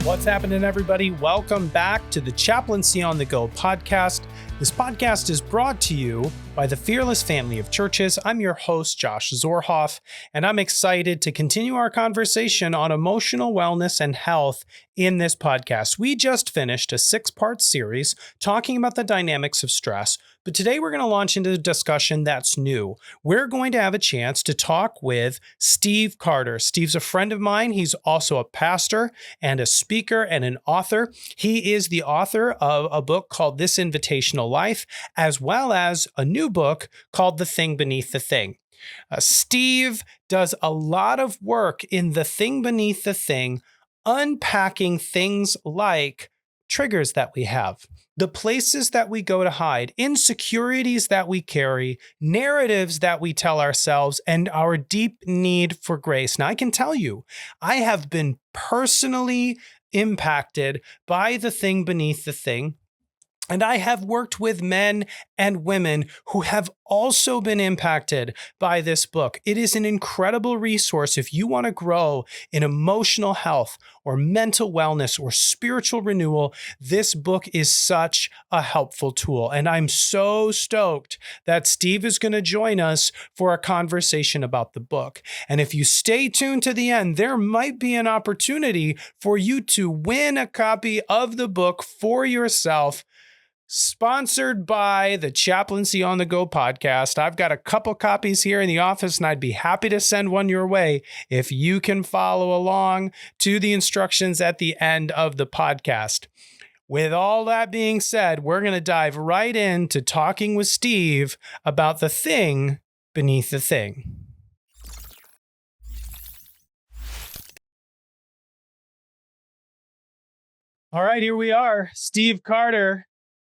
What's happening, everybody? Welcome back to the Chaplaincy on the Go podcast. This podcast is brought to you by the Fearless Family of Churches. I'm your host, Josh Zorhoff, and I'm excited to continue our conversation on emotional wellness and health in this podcast. We just finished a 6-part series talking about the dynamics of stress, but today we're going to launch into a discussion that's new. We're going to have a chance to talk with Steve Carter. Steve's a friend of mine. He's also a pastor and a speaker and an author. He is the author of a book called This Invitational Life, as well as a new book called The Thing Beneath the Thing. Steve does a lot of work in The Thing Beneath the Thing, unpacking things like triggers that we have, the places that we go to hide, insecurities that we carry, narratives that we tell ourselves, and our deep need for grace. Now, I can tell you, I have been personally impacted by The Thing Beneath the Thing. And I have worked with men and women who have also been impacted by this book. It is an incredible resource if you want to grow in emotional health or mental wellness or spiritual renewal. This book is such a helpful tool. And I'm so stoked that Steve is going to join us for a conversation about the book. And if you stay tuned to the end, there might be an opportunity for you to win a copy of the book for yourself, sponsored by the Chaplaincy on the Go podcast. I've got a couple copies here in the office, and I'd be happy to send one your way if you can follow along to the instructions at the end of the podcast. With all that being said, we're going to dive right into talking with Steve about the thing beneath the thing. All right, here we are. Steve Carter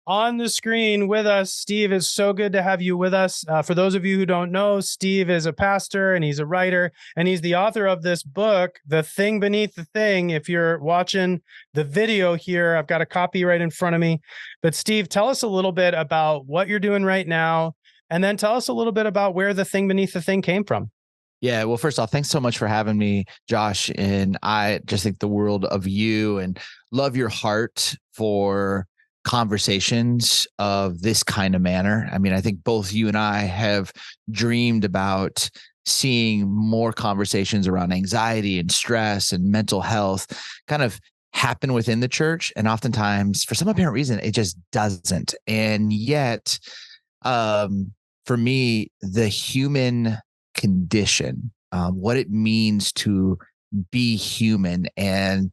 on the screen with us. Steve, is so good to have you with us. For those of you who don't know, Steve is a pastor and he's a writer and he's the author of this book, The Thing Beneath the Thing. If you're watching the video here, I've got a copy right in front of me. But Steve, tell us a little bit about what you're doing right now, and then tell us a little bit about where The Thing Beneath the Thing came from. Yeah, well, first off, thanks so much for having me, Josh. And I just think the world of you and love your heart for conversations of this kind of manner. I mean, I think both you and I have dreamed about seeing more conversations around anxiety and stress and mental health kind of happen within the church. And oftentimes, for some apparent reason, it just doesn't. And yet, for me, the human condition, what it means to be human, and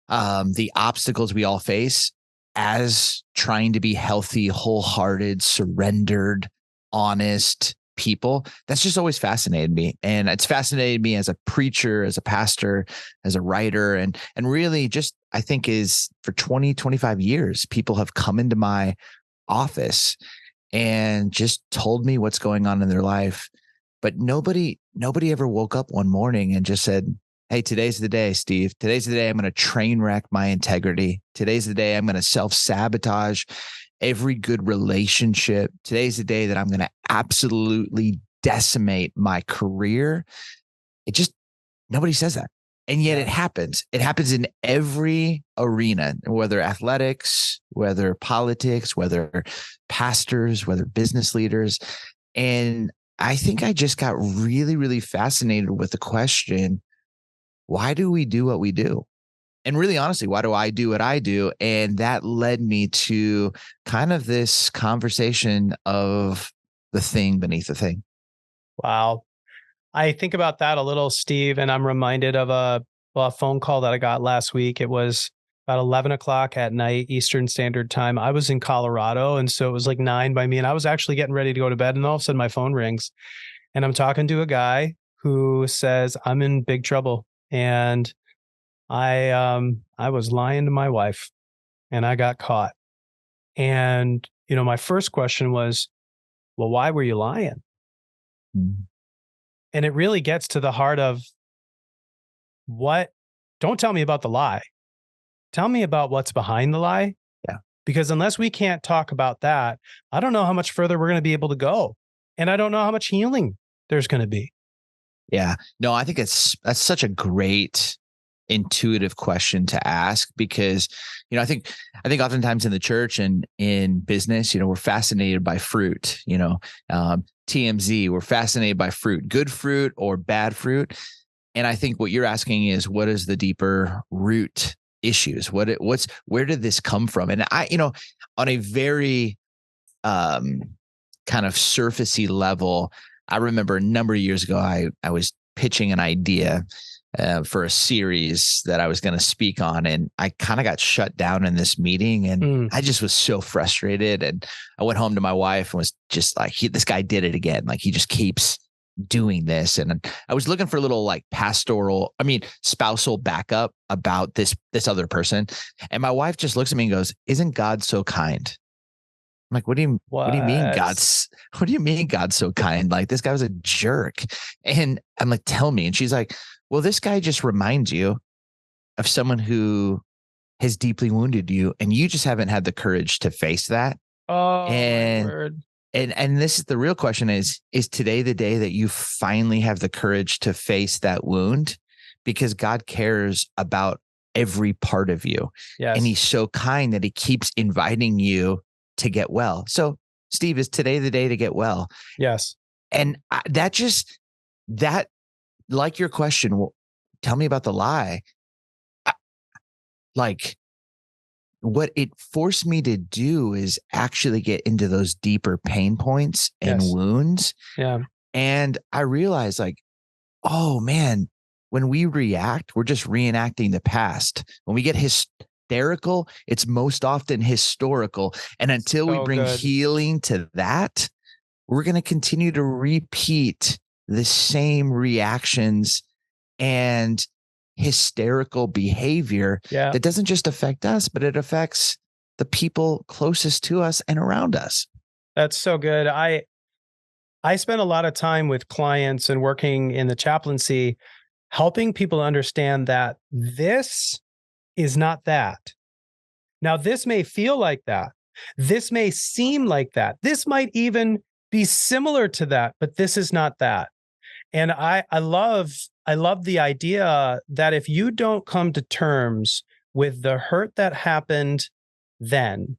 the obstacles we all face as trying to be healthy, wholehearted, surrendered, honest people. That's just always fascinated me. And it's fascinated me as a preacher, as a pastor, as a writer, and really just, I think, is for 20, 25 years, people have come into my office and just told me what's going on in their life. But nobody ever woke up one morning and just said, hey, today's the day, Steve. Today's the day I'm going to train wreck my integrity. Today's the day I'm going to self-sabotage every good relationship. Today's the day that I'm going to absolutely decimate my career. Nobody says that. And yet it happens. It happens in every arena, whether athletics, whether politics, whether pastors, whether business leaders. And I think I just got really, really fascinated with the question, why do we do what we do? And really, honestly, why do I do what I do? And that led me to kind of this conversation of the thing beneath the thing. Wow. I think about that a little, Steve, and I'm reminded of a phone call that I got last week. It was about 11 o'clock at night, Eastern Standard Time. I was in Colorado, and so it was like 9 by me, and I was actually getting ready to go to bed, and all of a sudden my phone rings, and I'm talking to a guy who says, I'm in big trouble, and I was lying to my wife, and I got caught. And, my first question was, well, why were you lying? Mm-hmm. And it really gets to the heart of don't tell me about the lie. Tell me about what's behind the lie. Yeah. Because unless we can't talk about that, I don't know how much further we're going to be able to go. And I don't know how much healing there's going to be. Yeah. No, I think that's such a great intuitive question to ask because, I think oftentimes in the church and in business, we're fascinated by fruit, TMZ, we're fascinated by fruit, good fruit or bad fruit. And I think what you're asking is, what is the deeper root issues? Where did this come from? And on a very kind of surfacey level, I remember a number of years ago, I was pitching an idea for a series that I was going to speak on, and I kind of got shut down in this meeting, and I just was so frustrated. And I went home to my wife and was just like, this guy did it again. Like, he just keeps doing this. And I was looking for a little like spousal backup about this other person. And my wife just looks at me and goes, "Isn't God so kind?" I'm like, what do you mean God's so kind? Like, this guy was a jerk. And I'm like, tell me. And she's like, well, this guy just reminds you of someone who has deeply wounded you, and you just haven't had the courage to face that. Oh, and my word. and this is the real question: is today the day that you finally have the courage to face that wound? Because God cares about every part of you. Yes. And he's so kind that he keeps inviting you to get well. So, Steve, is today the day to get well? Yes. And that, like your question, well, tell me about the lie. Like, what it forced me to do is actually get into those deeper pain points and wounds. Yeah. And I realized, like, oh man, when we react, we're just reenacting the past. When we get hysterical, it's most often historical. And until we bring healing to that, we're going to continue to repeat the same reactions and hysterical behavior that doesn't just affect us, but it affects the people closest to us and around us. That's so good. I spend a lot of time with clients and working in the chaplaincy, helping people understand that this is not that. Now, this may feel like that. This may seem like that. This might even be similar to that, but this is not that. And I love the idea that if you don't come to terms with the hurt that happened then,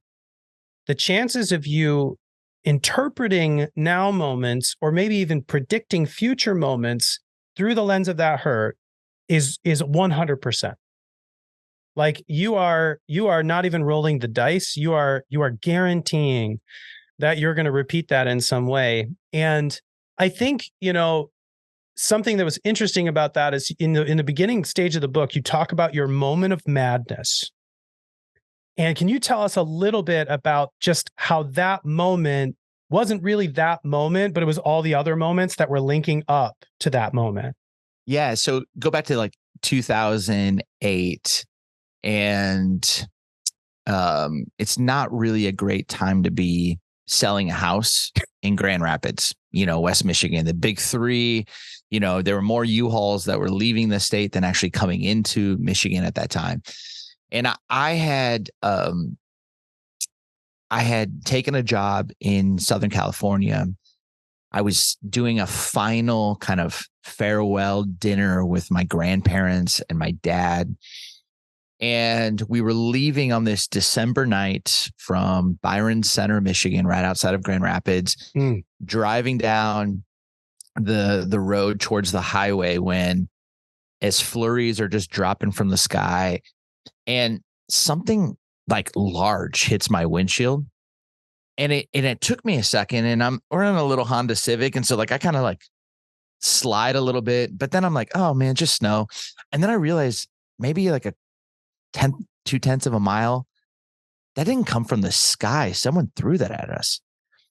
the chances of you interpreting now moments or maybe even predicting future moments through the lens of that hurt is 100%. Like, you are not even rolling the dice. You are guaranteeing that you're going to repeat that in some way. And I think, something that was interesting about that is in the beginning stage of the book, you talk about your moment of madness. And can you tell us a little bit about just how that moment wasn't really that moment, but it was all the other moments that were linking up to that moment? Yeah. So go back to like 2008, and it's not really a great time to be selling a house in Grand Rapids, West Michigan, the big three. There were more U-Hauls that were leaving the state than actually coming into Michigan at that time. And I had taken a job in Southern California. I was doing a final kind of farewell dinner with my grandparents and my dad. And we were leaving on this December night from Byron Center, Michigan, right outside of Grand Rapids, driving down the road towards the highway when, as flurries are just dropping from the sky, and something like large hits my windshield. And it took me a second, and we're in a little Honda Civic. And so like, I kind of like slide a little bit, but then I'm like, oh man, just snow. And then I realized maybe like 2/10 of a mile, that didn't come from the sky. Someone threw that at us.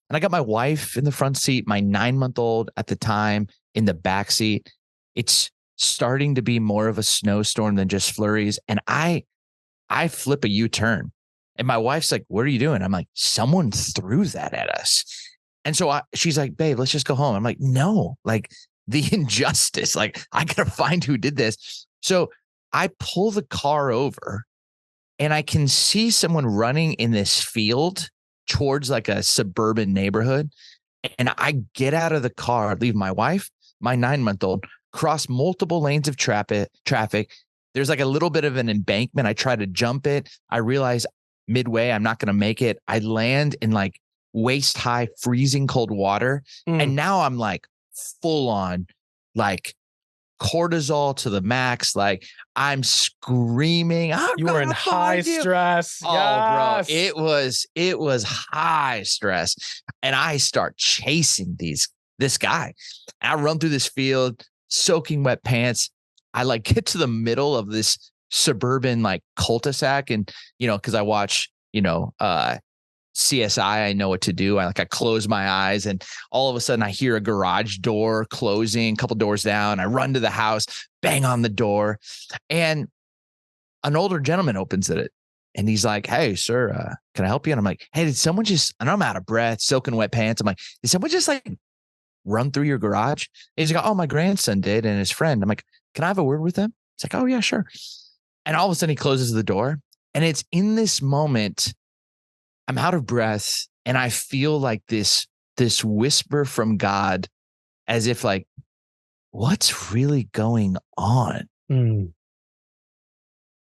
And I got my wife in the front seat, my 9-month-old at the time in the back seat. It's starting to be more of a snowstorm than just flurries. And I flip a U-turn, and my wife's like, what are you doing? I'm like, someone threw that at us. And so she's like, babe, let's just go home. I'm like, no, like, the injustice, like, I got to find who did this. So I pull the car over, and I can see someone running in this field towards like a suburban neighborhood. And I get out of the car, leave my wife, my 9-month-old, cross multiple lanes of traffic. There's like a little bit of an embankment. I try to jump it. I realize midway, I'm not going to make it. I land in like waist high, freezing cold water. And now I'm like full on like cortisol to the max. Like I'm screaming. You were in high stress. Oh, bro, it was high stress. And I start chasing this guy. I run through this field, soaking wet pants. I like get to the middle of this suburban like cul-de-sac, and because I watch CSI, I know what to do. I close my eyes, and all of a sudden I hear a garage door closing, a couple doors down. I run to the house, bang on the door, and an older gentleman opens it. And he's like, "Hey, sir, can I help you?" And I'm like, "Hey, did someone just," and I'm out of breath, soaking wet pants. I'm like, "Did someone just like run through your garage?" And he's like, "Oh, my grandson did, and his friend." I'm like, "Can I have a word with him?" He's like, "Oh yeah, sure." And all of a sudden he closes the door. And it's in this moment, I'm out of breath, and I feel like this whisper from God, as if like, what's really going on?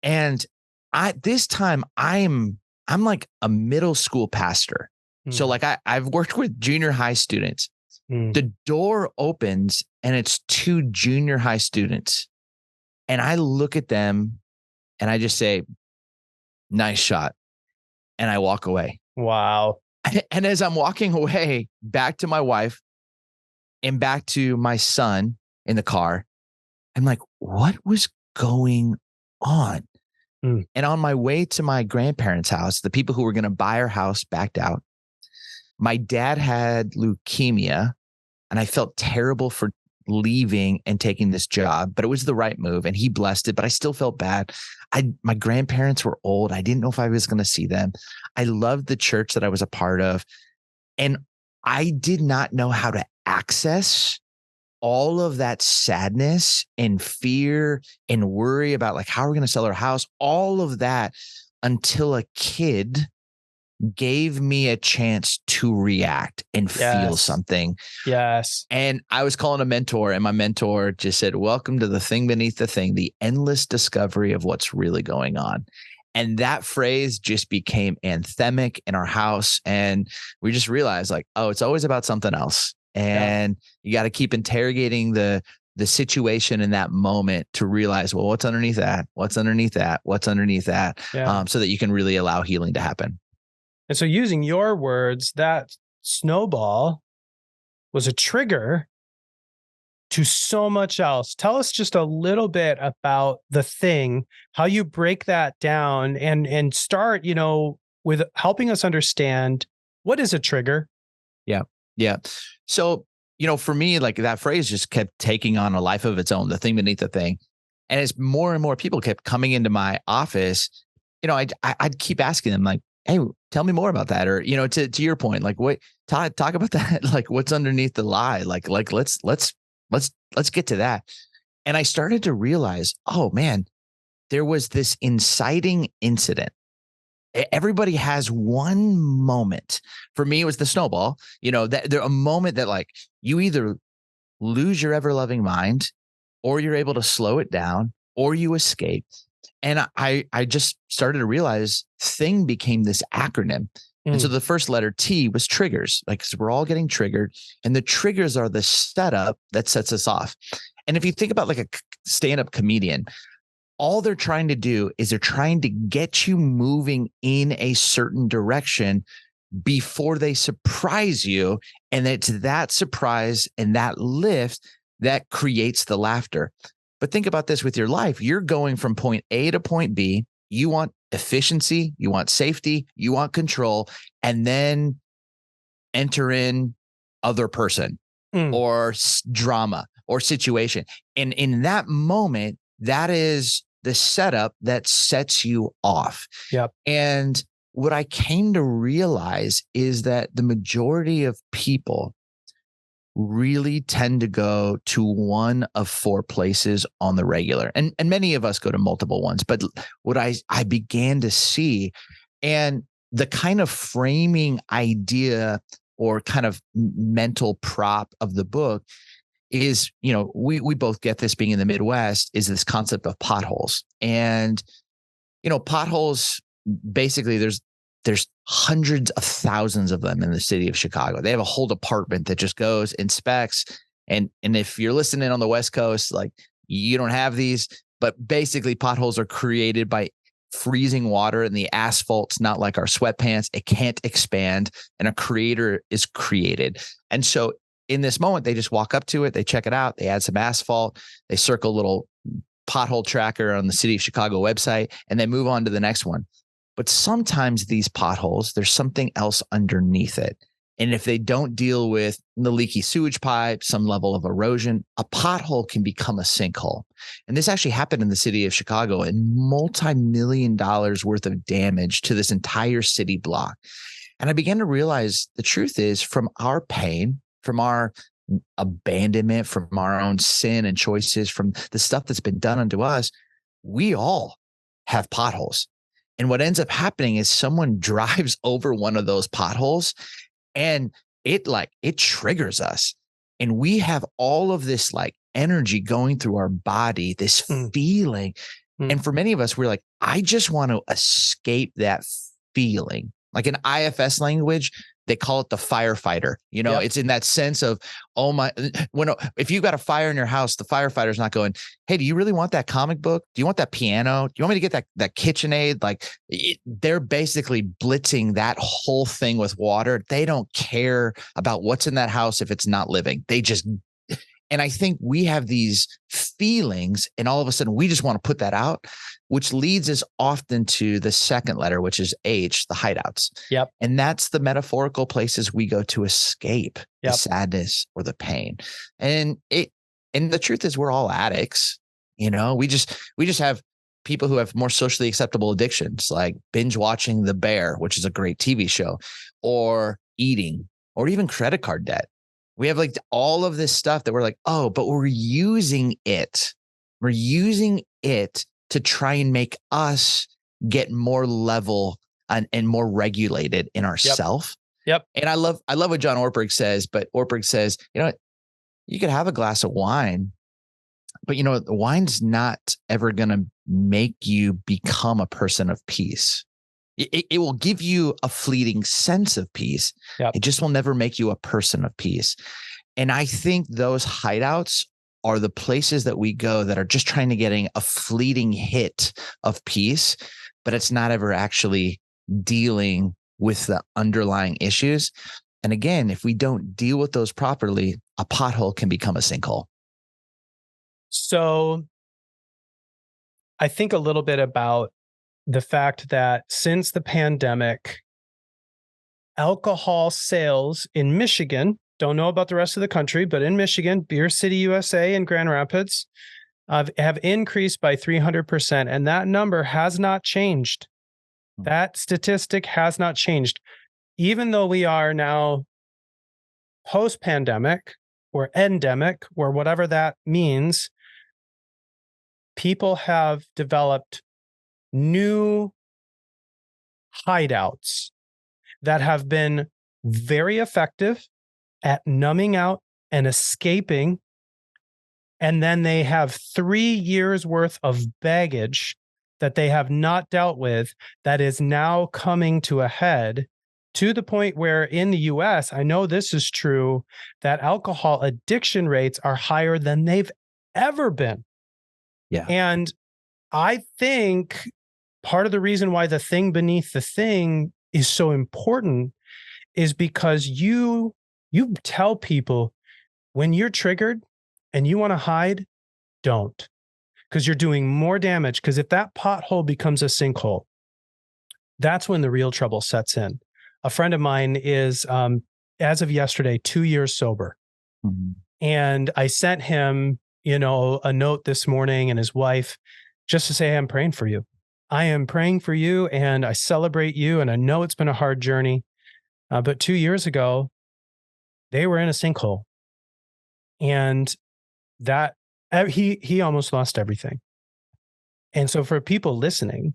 And this time I'm like a middle school pastor. So like I've worked with junior high students. The door opens and it's two junior high students. And I look at them and I just say, "Nice shot." And I walk away. Wow. And as I'm walking away back to my wife and back to my son in the car, I'm like, what was going on? And on my way to my grandparents' house, the people who were going to buy our house backed out. My dad had leukemia, and I felt terrible for leaving and taking this job, but it was the right move, and he blessed it, but I still felt bad. My grandparents were old. I didn't know if I was going to see them. I loved the church that I was a part of, and I did not know how to access all of that sadness and fear and worry about like, how are we going to sell our house? All of that until a kid gave me a chance to react and feel something. Yes. And I was calling a mentor, and my mentor just said, "Welcome to the thing beneath the thing, the endless discovery of what's really going on." And that phrase just became anthemic in our house. And we just realized like, oh, it's always about something else. And you got to keep interrogating the situation in that moment to realize, well, what's underneath that? What's underneath that? What's underneath that? So that you can really allow healing to happen. And so using your words, that snowball was a trigger to so much else. Tell us just a little bit about the thing, how you break that down and start, with helping us understand what is a trigger. Yeah. Yeah. So, for me, like that phrase just kept taking on a life of its own, the thing beneath the thing. And as more and more people kept coming into my office, I'd keep asking them like, "Hey, tell me more about that." Or, to your point, like what, talk about that. Like what's underneath the lie? Like let's get to that. And I started to realize, oh man, there was this inciting incident. Everybody has one moment. For me, it was the snowball, that there a moment that like you either lose your ever loving mind, or you're able to slow it down, or you escape. And I just started to realize thing became this acronym. And so the first letter T was triggers, like, so we're all getting triggered, and the triggers are the setup that sets us off. And if you think about like a stand-up comedian, all they're trying to do is they're trying to get you moving in a certain direction before they surprise you. And it's that surprise and that lift that creates the laughter. But think about this with your life. You're going from point A to point B. You want efficiency, you want safety, you want control, and then enter in other person or drama or situation. And in that moment, that is the setup that sets you off. Yep. And what I came to realize is that the majority of people really tend to go to one of four places on the regular. And many of us go to multiple ones. But what I began to see, and the kind of framing idea or kind of mental prop of the book is, we both get this being in the Midwest, is this concept of potholes. And, potholes, basically there's hundreds of thousands of them in the city of Chicago. They have a whole department that just goes, inspects. And if you're listening on the West Coast, like, you don't have these, but basically potholes are created by freezing water, and the asphalt's not like our sweatpants. It can't expand, and a creator is created. And so in this moment, they just walk up to it, they check it out, they add some asphalt, they circle a little pothole tracker on the City of Chicago website, and they move on to the next one. But sometimes these potholes, there's something else underneath it. And if they don't deal with the leaky sewage pipe, some level of erosion, a pothole can become a sinkhole. And this actually happened in the city of Chicago, and multi-million dollars worth of damage to this entire city block. And I began to realize the truth is, from our pain, from our abandonment, from our own sin and choices, from the stuff that's been done unto us, we all have potholes. And what ends up happening is someone drives over one of those potholes, and it triggers us. And we have all of this like energy going through our body, this feeling. And for many of us, we're like, I just want to escape that feeling. Like in IFS language, they call it the firefighter. Yep. It's in that sense of, if you've got a fire in your house, the firefighter's not going, hey, do you really want that comic book? Do you want that piano? Do you want me to get that KitchenAid? Like, they're basically blitzing that whole thing with water. They don't care about what's in that house if it's not living. And I think we have these feelings, and all of a sudden we just want to put that out, which leads us often to the second letter, which is H, the hideouts. Yep. And that's the metaphorical places we go to escape the sadness or the pain. And the truth is, we're all addicts. We just have people who have more socially acceptable addictions, like binge watching The Bear, which is a great TV show, or eating, or even credit card debt. We have like all of this stuff that we're like, oh, but we're using it. We're using it to try and make us get more level and more regulated in ourself. Yep. And I love what John Ortberg says, but Ortberg says, you could have a glass of wine, but the wine's not ever going to make you become a person of peace. It will give you a fleeting sense of peace. Yep. It just will never make you a person of peace. And I think those hideouts are the places that we go that are just trying to getting a fleeting hit of peace, but it's not ever actually dealing with the underlying issues. And again, if we don't deal with those properly, a pothole can become a sinkhole. So I think a little bit about the fact that since the pandemic, alcohol sales in Michigan, don't know about the rest of the country, but in Michigan, Beer City, USA and Grand Rapids have increased by 300%. And that number has not changed. That statistic has not changed. Even though we are now post-pandemic or endemic or whatever that means, people have developed new hideouts that have been very effective at numbing out and escaping. And then they have 3 years worth of baggage that they have not dealt with that is now coming to a head, to the point where in the US, I know this is true, that alcohol addiction rates are higher than they've ever been. Yeah. And I think part of the reason why the thing beneath the thing is so important is because you tell people, when you're triggered and you want to hide, don't, because you're doing more damage. Because if that pothole becomes a sinkhole, that's when the real trouble sets in. A friend of mine is, as of yesterday, 2 years sober. Mm-hmm. And I sent him, a note this morning, and his wife, just to say, I'm praying for you. I am praying for you, and I celebrate you. And I know it's been a hard journey. But 2 years ago, they were in a sinkhole. And that he almost lost everything. And so for people listening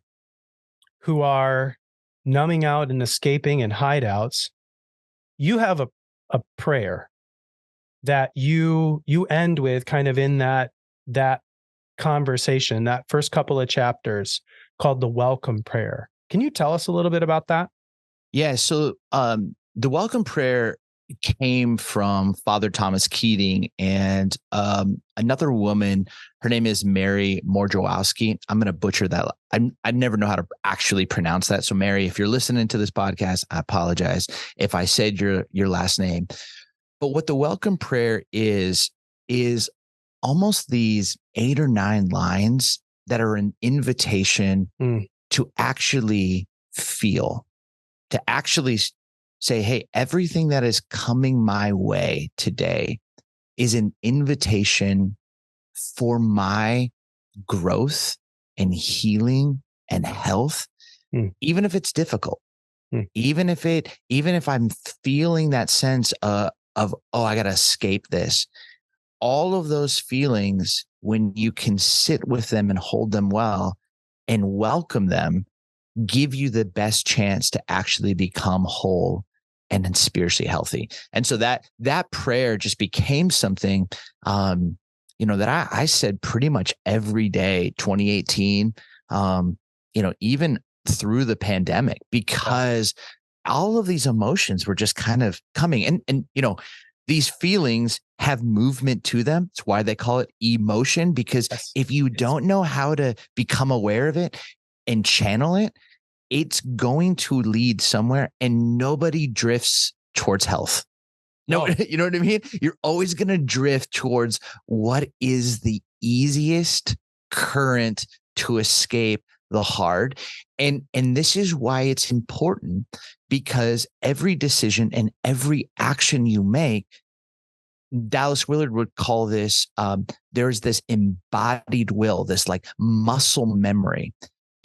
who are numbing out and escaping in hideouts, you have a prayer that you end with kind of in that conversation, that first couple of chapters, called the welcome prayer. Can you tell us a little bit about that? Yeah. So the welcome prayer came from Father Thomas Keating and another woman. Her name is Mary Morjowski. I'm going to butcher that. I never know how to actually pronounce that. So Mary, if you're listening to this podcast, I apologize if I said your last name. But what the welcome prayer is almost these 8 or 9 lines that are an invitation to actually feel, to actually say, hey, everything that is coming my way today is an invitation for my growth and healing and health, even if it's difficult, even if I'm feeling that sense of, oh, I got to escape this. All of those feelings, when you can sit with them and hold them well and welcome them, give you the best chance to actually become whole and then spiritually healthy. And so that prayer just became something, that I said pretty much every day, 2018, even through the pandemic, because all of these emotions were just kind of coming and these feelings have movement to them. It's why they call it emotion, because if you don't know how to become aware of it and channel it, it's going to lead somewhere, and nobody drifts towards health. No, you know what I mean? You're always going to drift towards what is the easiest current to escape the hard. And this is why it's important, because every decision and every action you make, Dallas Willard would call this, there's this embodied will, this like muscle memory.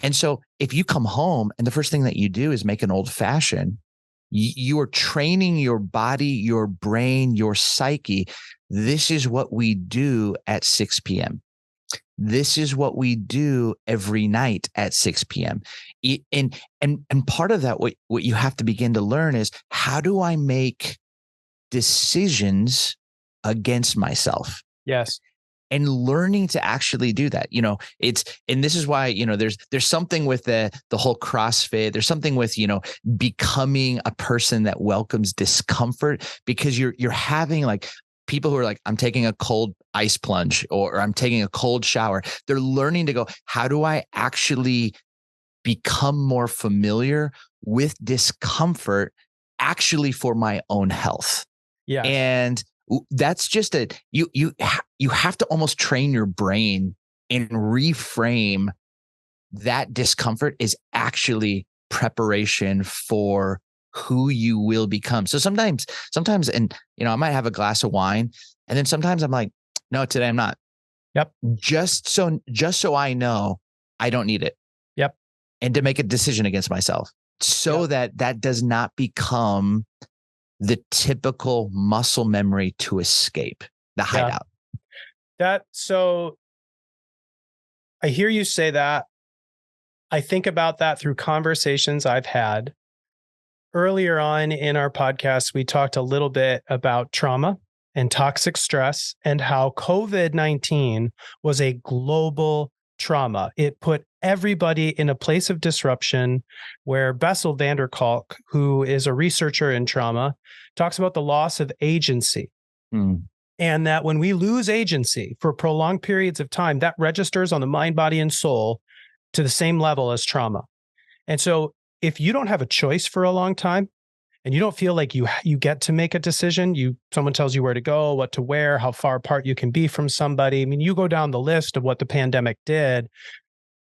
And so if you come home and the first thing that you do is make an old fashioned, you are training your body, your brain, your psyche. This is what we do at 6 p.m. This is what we do every night at 6 p.m. And part of that, what you have to begin to learn is, how do I make decisions against myself? Yes. And learning to actually do that, and this is why, there's something with the whole CrossFit. There's something with, becoming a person that welcomes discomfort, because you're having like people who are like, I'm taking a cold ice plunge or I'm taking a cold shower. They're learning to go, how do I actually become more familiar with discomfort actually for my own health? Yeah. And that's just you have to almost train your brain and reframe that discomfort is actually preparation for who you will become. So sometimes, and I might have a glass of wine, and then sometimes I'm like, no, today I'm not. Yep. Just so I know I don't need it. Yep. And to make a decision against myself, so that does not become the typical muscle memory to escape the hideout. So I hear you say that. I think about that through conversations I've had. Earlier on in our podcast, we talked a little bit about trauma and toxic stress and how COVID-19 was a global trauma. It put everybody in a place of disruption, where Bessel van der Kolk, who is a researcher in trauma, talks about the loss of agency. And that when we lose agency for prolonged periods of time, that registers on the mind, body, and soul to the same level as trauma. And so if you don't have a choice for a long time, and you don't feel like you get to make a decision, someone tells you where to go, what to wear, how far apart you can be from somebody. I mean, you go down the list of what the pandemic did.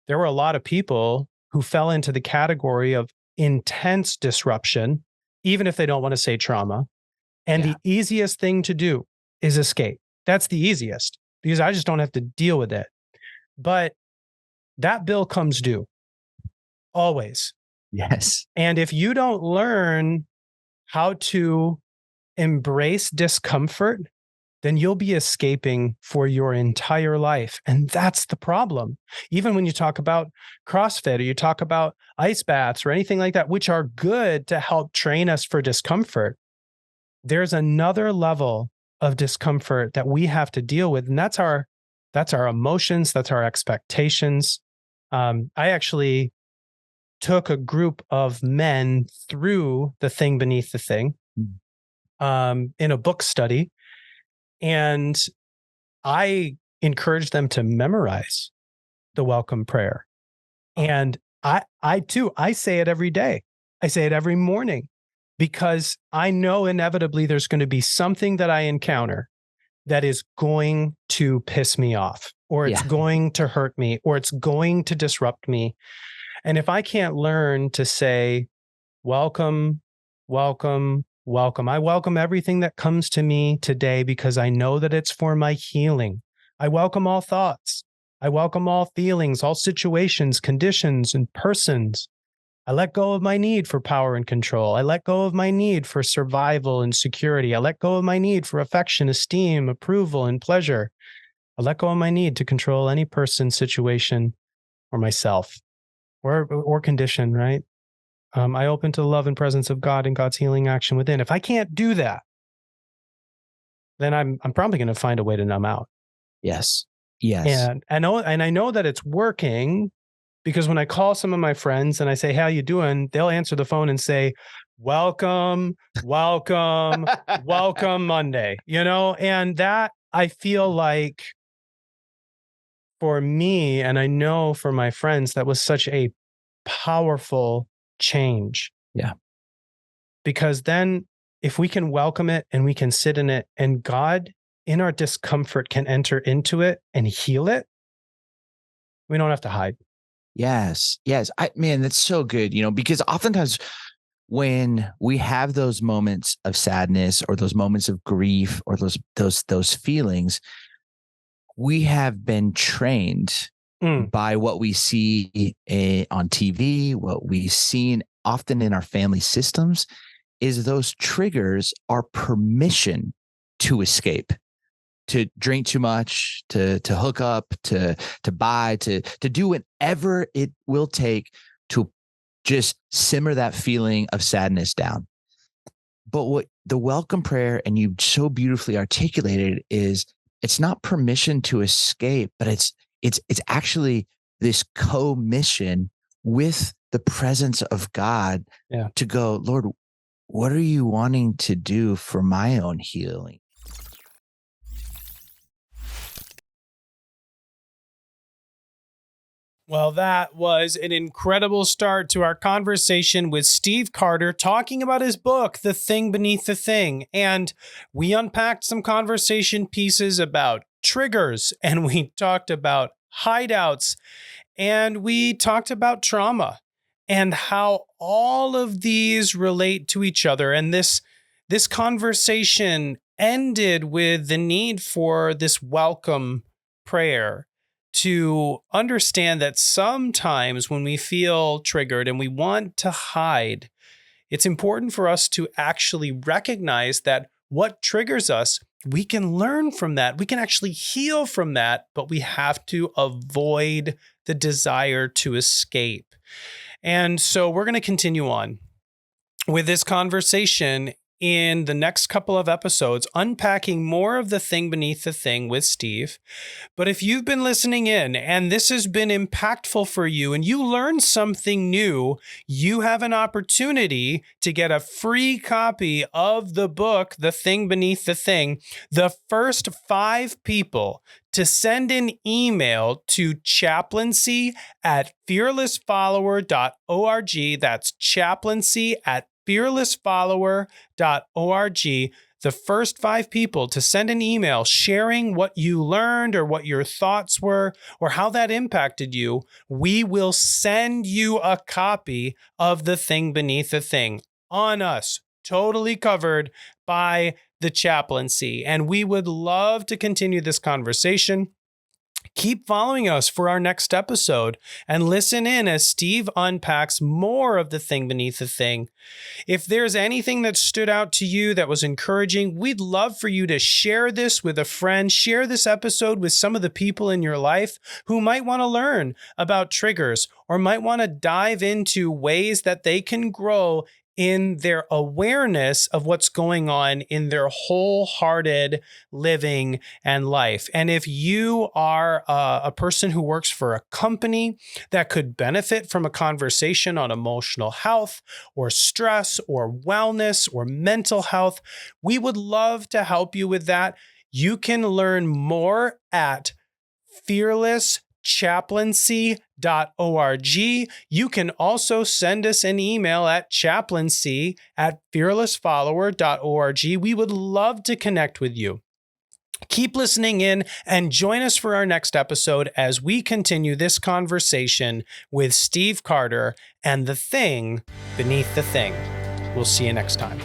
There were a lot of people who fell into the category of intense disruption, even if they don't want to say trauma. And the easiest thing to do is escape. That's the easiest, because I just don't have to deal with it. But that bill comes due always. Yes. And if you don't learn how to embrace discomfort, then you'll be escaping for your entire life. And that's the problem. Even when you talk about CrossFit or you talk about ice baths or anything like that, which are good to help train us for discomfort, there's another level of discomfort that we have to deal with. And that's our emotions, that's our expectations. I actually took a group of men through The Thing Beneath the Thing in a book study. And I encouraged them to memorize the welcome prayer. And I too, I say it every day. I say it every morning because I know inevitably there's going to be something that I encounter that is going to piss me off, or it's going to hurt me, or it's going to disrupt me. And if I can't learn to say, welcome, welcome, welcome, I welcome everything that comes to me today because I know that it's for my healing. I welcome all thoughts. I welcome all feelings, all situations, conditions, and persons. I let go of my need for power and control. I let go of my need for survival and security. I let go of my need for affection, esteem, approval, and pleasure. I let go of my need to control any person, situation, or myself, or condition, right? I open to the love and presence of God and God's healing action within. If I can't do that, then I'm probably going to find a way to numb out. Yes. Yes. And I know that it's working because when I call some of my friends and I say, how you doing? They'll answer the phone and say, welcome, welcome, welcome Monday, and that I feel like for me, and I know for my friends, that was such a powerful change. Yeah. Because then if we can welcome it and we can sit in it, and God in our discomfort can enter into it and heal it, we don't have to hide. Yes. Yes. Man, that's so good, because oftentimes when we have those moments of sadness or those moments of grief or those feelings, we have been trained by what we see on TV, what we've seen often in our family systems, is those triggers are permission to escape, to drink too much, to hook up, to buy, to do whatever it will take to just simmer that feeling of sadness down. But what the welcome prayer, and you so beautifully articulated, is it's not permission to escape, but it's actually this co-mission with the presence of God to go, Lord, what are you wanting to do for my own healing? Well, that was an incredible start to our conversation with Steve Carter talking about his book, The Thing Beneath the Thing. And we unpacked some conversation pieces about triggers, and we talked about hideouts, and we talked about trauma and how all of these relate to each other. And this conversation ended with the need for this welcome prayer, to understand that sometimes when we feel triggered and we want to hide, it's important for us to actually recognize that what triggers us, we can learn from that. We can actually heal from that, but we have to avoid the desire to escape. And so we're going to continue on with this conversation in the next couple of episodes, unpacking more of The Thing Beneath the Thing with Steve. But if you've been listening in and this has been impactful for you and you learned something new, you have an opportunity to get a free copy of the book, The Thing Beneath the Thing. The first 5 people to send an email to chaplaincy@fearlessfollower.org. That's chaplaincy@fearlessfollower.org. The first 5 people to send an email sharing what you learned or what your thoughts were or how that impacted you, we will send you a copy of The Thing Beneath the Thing on us, totally covered by the chaplaincy. And we would love to continue this conversation. Keep following us for our next episode and listen in as Steve unpacks more of The Thing Beneath the Thing. If there's anything that stood out to you that was encouraging, we'd love for you to share this with a friend. Share this episode with some of the people in your life who might want to learn about triggers or might want to dive into ways that they can grow in their awareness of what's going on in their wholehearted living and life. And if you are a person who works for a company that could benefit from a conversation on emotional health or stress or wellness or mental health, we would love to help you with that. You can learn more at fearlesschaplaincy.org. You can also send us an email at chaplaincy@fearlessfollower.org. We would love to connect with you. Keep listening in and join us for our next episode as we continue this conversation with Steve Carter and the thing beneath the thing. We'll see you next time.